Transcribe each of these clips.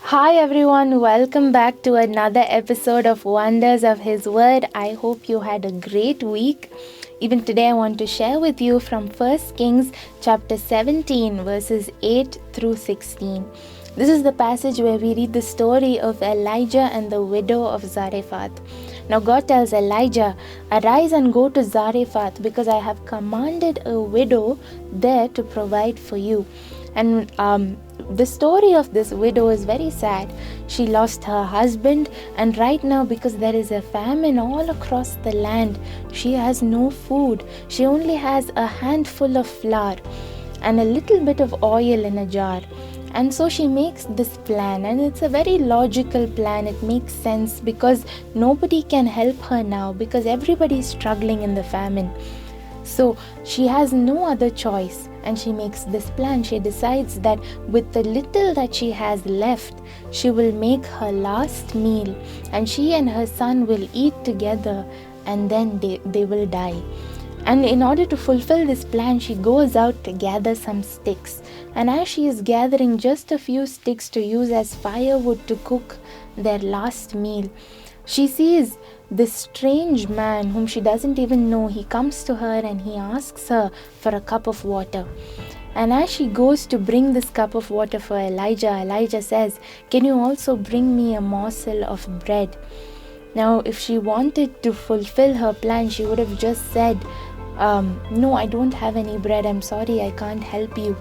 Hi everyone, welcome back to another episode of Wonders of His Word. I hope you had a great week. Even today I want to share with you from 1 Kings chapter 17 verses 8 through 16. This is the passage where we read the story of Elijah and the widow of Zarephath. Now God tells Elijah, "Arise and go to Zarephath, because I have commanded a widow there to provide for you." And the story of this widow is very sad. She lost her husband, and right now, because there is a famine all across the land, she has no food. She only has a handful of flour and a little bit of oil in a jar. And so she makes this plan, and it's a very logical plan. It makes sense because nobody can help her now because everybody is struggling in the famine. So she has no other choice, and she makes this plan. She decides that with the little that she has left, she will make her last meal, and she and her son will eat together, and then they will die. And in order to fulfill this plan, she goes out to gather some sticks. And as she is gathering just a few sticks to use as firewood to cook their last meal, she sees this strange man whom she doesn't even know. He comes to her and he asks her for a cup of water. And as she goes to bring this cup of water for Elijah says, "Can you also bring me a morsel of bread?" Now, if she wanted to fulfill her plan, she would have just said, "No, I don't have any bread. I'm sorry, I can't help you."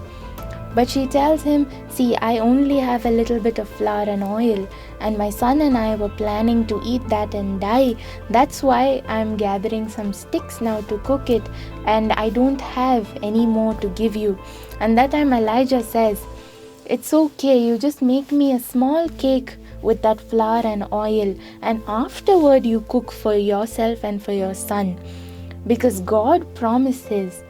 But she tells him, "See, I only have a little bit of flour and oil, and my son and I were planning to eat that and die. That's why I'm gathering some sticks now to cook it, and I don't have any more to give you." And that time Elijah says, "It's okay, you just make me a small cake with that flour and oil, and afterward you cook for yourself and for your son. Because God promises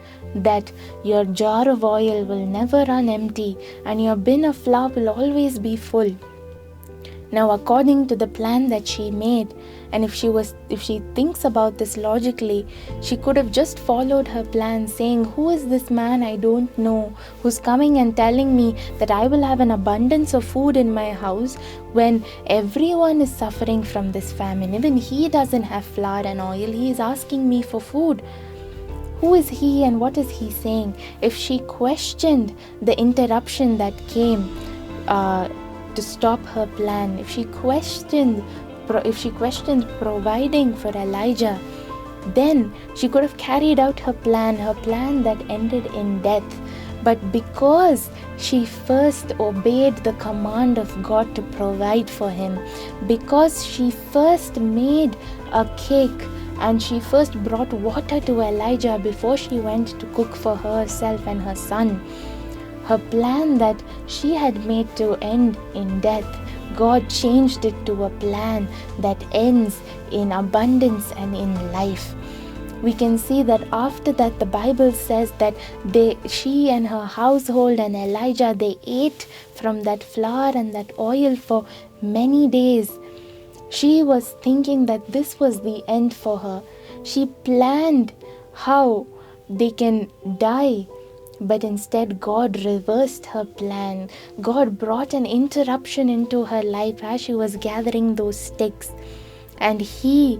that your jar of oil will never run empty, and your bin of flour will always be full." Now, according to the plan that she made, and if she thinks about this logically, she could have just followed her plan, saying, "Who is this man I don't know who's coming and telling me that I will have an abundance of food in my house when everyone is suffering from this famine? Even he doesn't have flour and oil. He is asking me for food. Who is he and what is he saying?" If she questioned the interruption that came to stop her plan, if she questioned providing for Elijah, then she could have carried out her plan that ended in death. But because she first obeyed the command of God to provide for him, because she first made a cake and she first brought water to Elijah before she went to cook for herself and her son, her plan that she had made to end in death, God changed it to a plan that ends in abundance and in life. We can see that after that, the Bible says that she and her household and Elijah, they ate from that flour and that oil for many days. She was thinking that this was the end for her. She planned how they can die, but instead God reversed her plan. God brought an interruption into her life as she was gathering those sticks, and He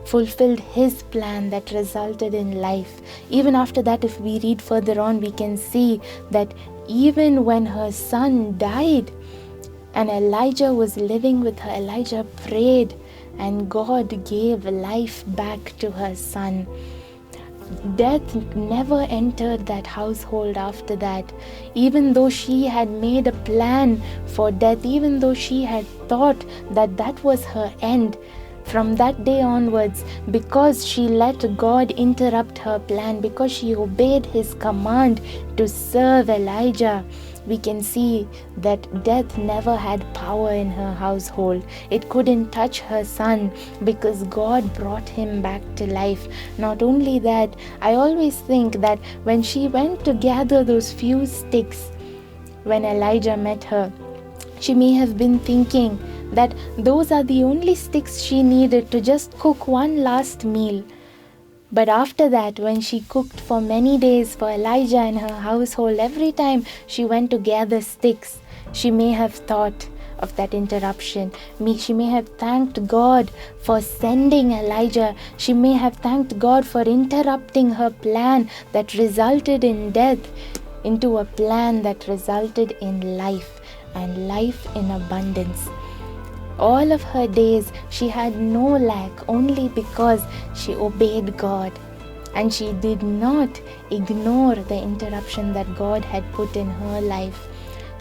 fulfilled His plan that resulted in life. Even after that, if we read further on, we can see that even when her son died and Elijah was living with her, Elijah prayed and God gave life back to her son. Death never entered that household after that. Even though she had made a plan for death, even though she had thought that that was her end, from that day onwards, because she let God interrupt her plan, because she obeyed His command to serve Elijah, we can see that death never had power in her household. It couldn't touch her son because God brought him back to life. Not only that, I always think that when she went to gather those few sticks, when Elijah met her, she may have been thinking that those are the only sticks she needed to just cook one last meal. But after that, when she cooked for many days for Elijah and her household, every time she went to gather sticks, she may have thought, of that interruption. She may have thanked God for sending Elijah. She may have thanked God for interrupting her plan that resulted in death into a plan that resulted in life, and life in abundance. All of her days she had no lack, only because she obeyed God, and she did not ignore the interruption that God had put in her life.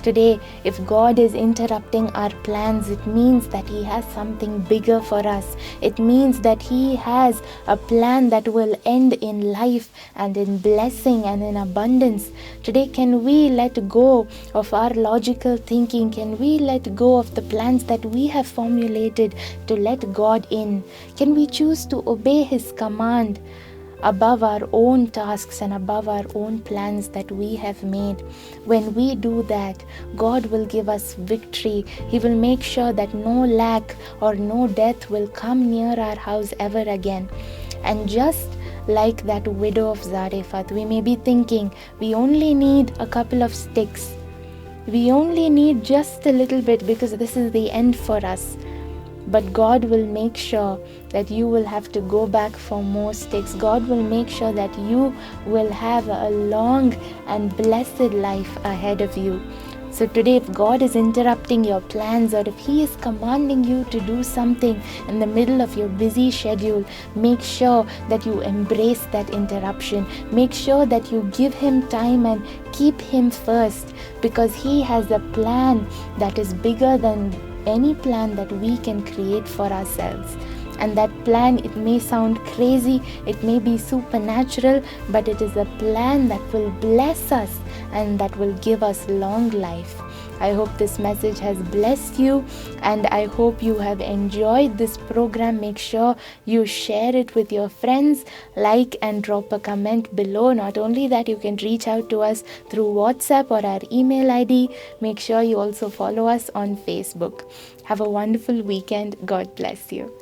Today, if God is interrupting our plans, it means that He has something bigger for us. It means that He has a plan that will end in life and in blessing and in abundance. Today, can we let go of our logical thinking? Can we let go of the plans that we have formulated to let God in? Can we choose to obey His command above our own tasks and above our own plans that we have made? When we do that, God will give us victory. He will make sure that no lack or no death will come near our house ever again. And just like that widow of Zarephath, we may be thinking, we only need a couple of sticks. We only need just a little bit because this is the end for us. But God will make sure that you will have to go back for more sticks. God will make sure that you will have a long and blessed life ahead of you. So today, if God is interrupting your plans, or if He is commanding you to do something in the middle of your busy schedule, make sure that you embrace that interruption. Make sure that you give Him time and keep Him first, because He has a plan that is bigger than any plan that we can create for ourselves. And that plan, it may sound crazy, it may be supernatural, but it is a plan that will bless us and that will give us long life. I hope this message has blessed you, and I hope you have enjoyed this program. Make sure you share it with your friends, like and drop a comment below. Not only that, you can reach out to us through WhatsApp or our email ID. Make sure you also follow us on Facebook. Have a wonderful weekend. God bless you.